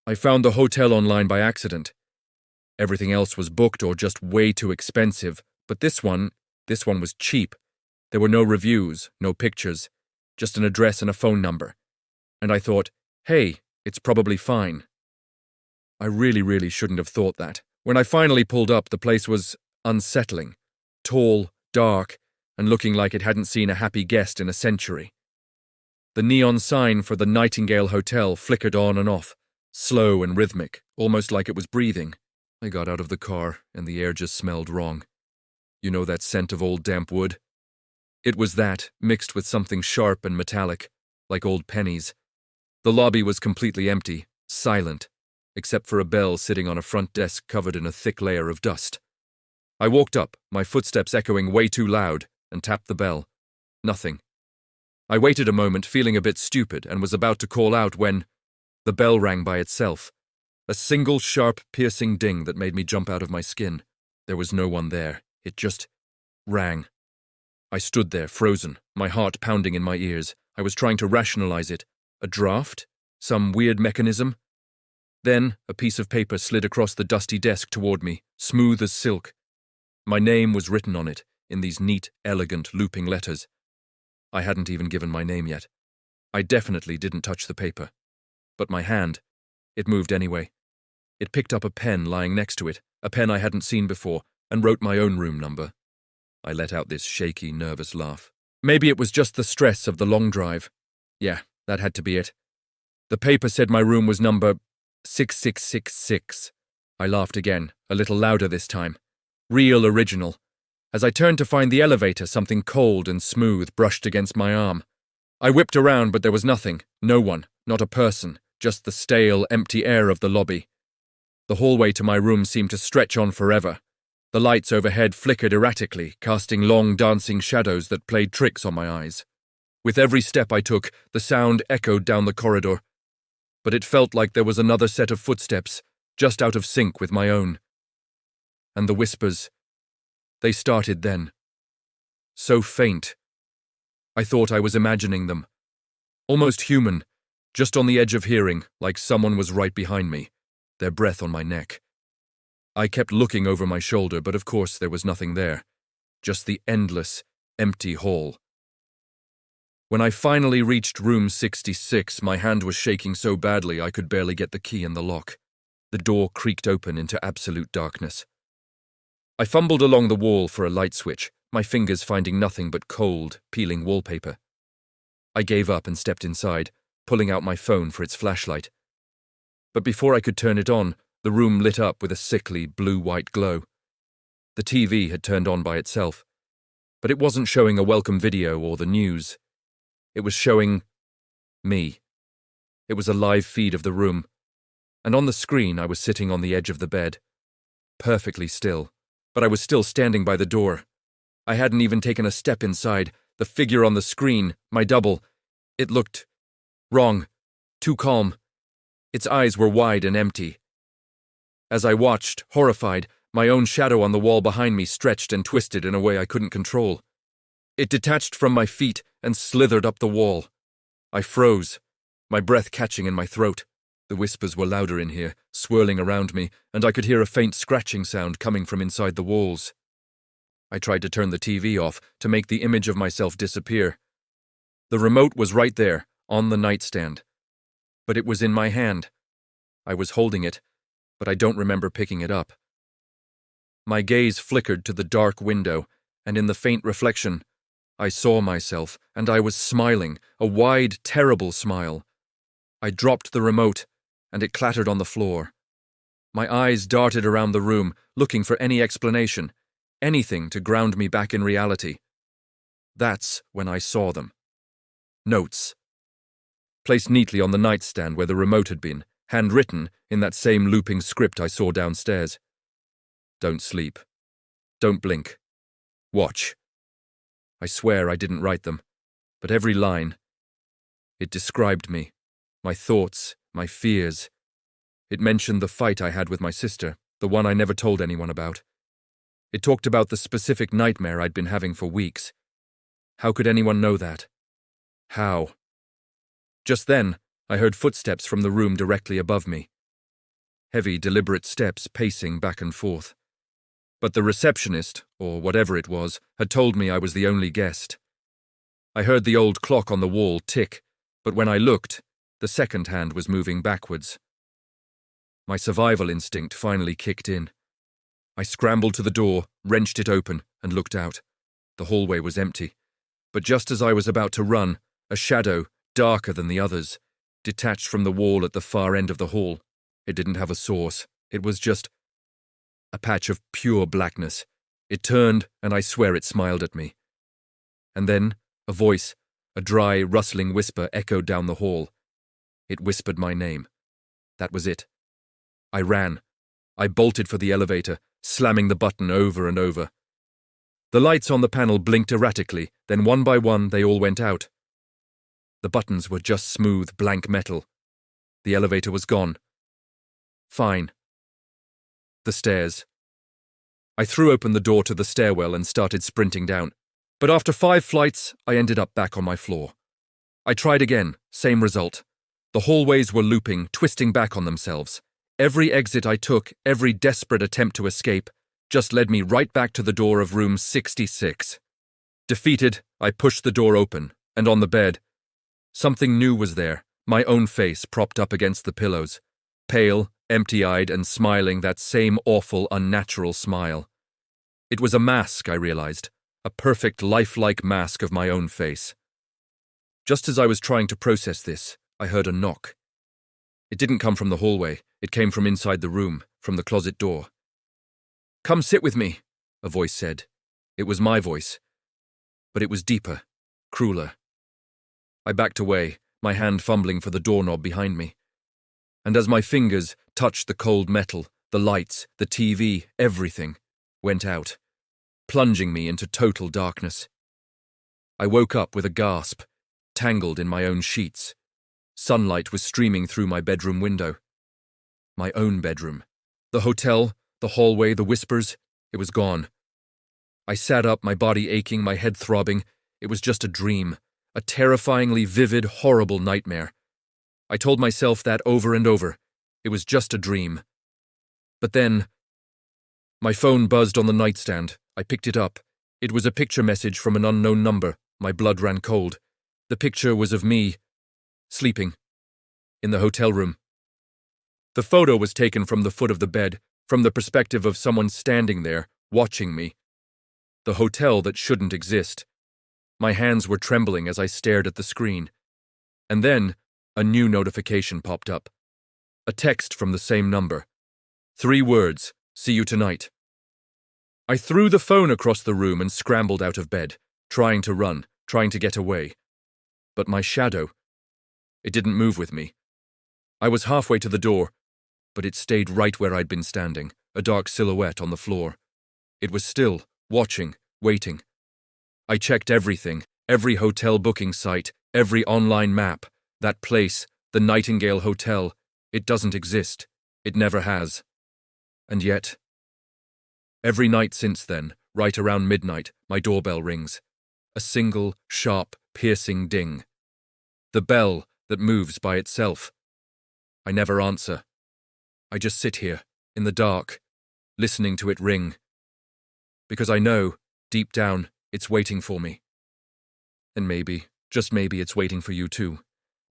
I found the hotel online by accident. Everything else was booked or just way too expensive, but this one was cheap. There were no reviews, no pictures, just an address and a phone number. And I thought, hey, it's probably fine. I really shouldn't have thought that. When I finally pulled up, the place was unsettling. Tall, dark, and looking like it hadn't seen a happy guest in a century. The neon sign for the Nightingale Hotel flickered on and off, slow and rhythmic, almost like it was breathing. I got out of the car, and the air just smelled wrong. You know that scent of old damp wood? It was that, mixed with something sharp and metallic, like old pennies. The lobby was completely empty, silent, except for a bell sitting on a front desk covered in a thick layer of dust. I walked up, my footsteps echoing way too loud, and tapped the bell. Nothing. I waited a moment, feeling a bit stupid, and was about to call out when the bell rang by itself. A single sharp, piercing ding that made me jump out of my skin. There was no one there. It just rang. I stood there, frozen, my heart pounding in my ears. I was trying to rationalize it. A draft? Some weird mechanism? Then, a piece of paper slid across the dusty desk toward me, smooth as silk. My name was written on it, in these neat, elegant, looping letters. I hadn't even given my name yet. I definitely didn't touch the paper. But my hand, it moved anyway. It picked up a pen lying next to it, a pen I hadn't seen before, and wrote my own room number. I let out this shaky, nervous laugh. Maybe it was just the stress of the long drive. Yeah, that had to be it. The paper said my room was number 6666. I laughed again, a little louder this time. Real original. As I turned to find the elevator, something cold and smooth brushed against my arm. I whipped around, but there was nothing. No one, not a person, just the stale, empty air of the lobby. The hallway to my room seemed to stretch on forever. The lights overhead flickered erratically, casting long, dancing shadows that played tricks on my eyes. With every step I took, the sound echoed down the corridor. But it felt like there was another set of footsteps, just out of sync with my own. And the whispers, they started then. So faint. I thought I was imagining them. Almost human, just on the edge of hearing, like someone was right behind me, their breath on my neck. I kept looking over my shoulder, but of course there was nothing there. Just the endless, empty hall. When I finally reached room 66, my hand was shaking so badly I could barely get the key in the lock. The door creaked open into absolute darkness. I fumbled along the wall for a light switch, my fingers finding nothing but cold, peeling wallpaper. I gave up and stepped inside, pulling out my phone for its flashlight. But before I could turn it on, the room lit up with a sickly blue-white glow. The TV had turned on by itself, but it wasn't showing a welcome video or the news. It was showing me. It was a live feed of the room, and on the screen I was sitting on the edge of the bed, perfectly still, but I was still standing by the door. I hadn't even taken a step inside. The figure on the screen, my double, it looked wrong, too calm. Its eyes were wide and empty. As I watched, horrified, my own shadow on the wall behind me stretched and twisted in a way I couldn't control. It detached from my feet and slithered up the wall. I froze, my breath catching in my throat. The whispers were louder in here, swirling around me, and I could hear a faint scratching sound coming from inside the walls. I tried to turn the TV off to make the image of myself disappear. The remote was right there, on the nightstand. But it was in my hand. I was holding it, but I don't remember picking it up. My gaze flickered to the dark window, and in the faint reflection, I saw myself, and I was smiling, a wide, terrible smile. I dropped the remote, and it clattered on the floor. My eyes darted around the room, looking for any explanation, anything to ground me back in reality. That's when I saw them. Notes. Placed neatly on the nightstand where the remote had been, handwritten in that same looping script I saw downstairs. Don't sleep. Don't blink. Watch. I swear I didn't write them, but every line, it described me, my thoughts, my fears. It mentioned the fight I had with my sister, the one I never told anyone about. It talked about the specific nightmare I'd been having for weeks. How could anyone know that? How? Just then, I heard footsteps from the room directly above me. heavy, deliberate steps pacing back and forth. But the receptionist, or whatever it was, had told me I was the only guest. I heard the old clock on the wall tick, but when I looked, the second hand was moving backwards. My survival instinct finally kicked in. I scrambled to the door, wrenched it open, and looked out. The hallway was empty, but just as I was about to run, a shadow, darker than the others, detached from the wall at the far end of the hall. It didn't have a source. It was just a patch of pure blackness. It turned, and I swear it smiled at me. And then, a voice, a dry, rustling whisper echoed down the hall. It whispered my name. That was it. I ran. I bolted for the elevator, slamming the button over and over. The lights on the panel blinked erratically, then one by one they all went out. The buttons were just smooth, blank metal. The elevator was gone. Fine. The stairs. I threw open the door to the stairwell and started sprinting down. But after 5 flights, I ended up back on my floor. I tried again, same result. The hallways were looping, twisting back on themselves. Every exit I took, every desperate attempt to escape, just led me right back to the door of room 66. Defeated, I pushed the door open, and on the bed, something new was there, my own face propped up against the pillows, pale, empty-eyed, and smiling that same awful, unnatural smile. It was a mask, I realized, a perfect, lifelike mask of my own face. Just as I was trying to process this, I heard a knock. It didn't come from the hallway, it came from inside the room, from the closet door. "Come sit with me," a voice said. It was my voice, but it was deeper, crueler. I backed away, my hand fumbling for the doorknob behind me. And as my fingers touched the cold metal, the lights, the TV, everything went out, plunging me into total darkness. I woke up with a gasp, tangled in my own sheets. Sunlight was streaming through my bedroom window. My own bedroom. The hotel, the hallway, the whispers, it was gone. I sat up, my body aching, my head throbbing. It was just a dream, a terrifyingly vivid, horrible nightmare. I told myself that over and over. It was just a dream. But then, my phone buzzed on the nightstand. I picked it up. It was a picture message from an unknown number. My blood ran cold. The picture was of me, sleeping, in the hotel room. The photo was taken from the foot of the bed, from the perspective of someone standing there, watching me. The hotel that shouldn't exist. My hands were trembling as I stared at the screen. And then, a new notification popped up. A text from the same number. 3 words, "See you tonight." I threw the phone across the room and scrambled out of bed, trying to run, trying to get away. But my shadow, it didn't move with me. I was halfway to the door, but it stayed right where I'd been standing, a dark silhouette on the floor. It was still, watching, waiting. I checked everything, every hotel booking site, every online map. That place, the Nightingale Hotel, it doesn't exist. It never has. And yet, every night since then, right around midnight, my doorbell rings. A single, sharp, piercing ding. The bell that moves by itself. I never answer. I just sit here, in the dark, listening to it ring. Because I know, deep down, it's waiting for me. And maybe, just maybe, it's waiting for you too.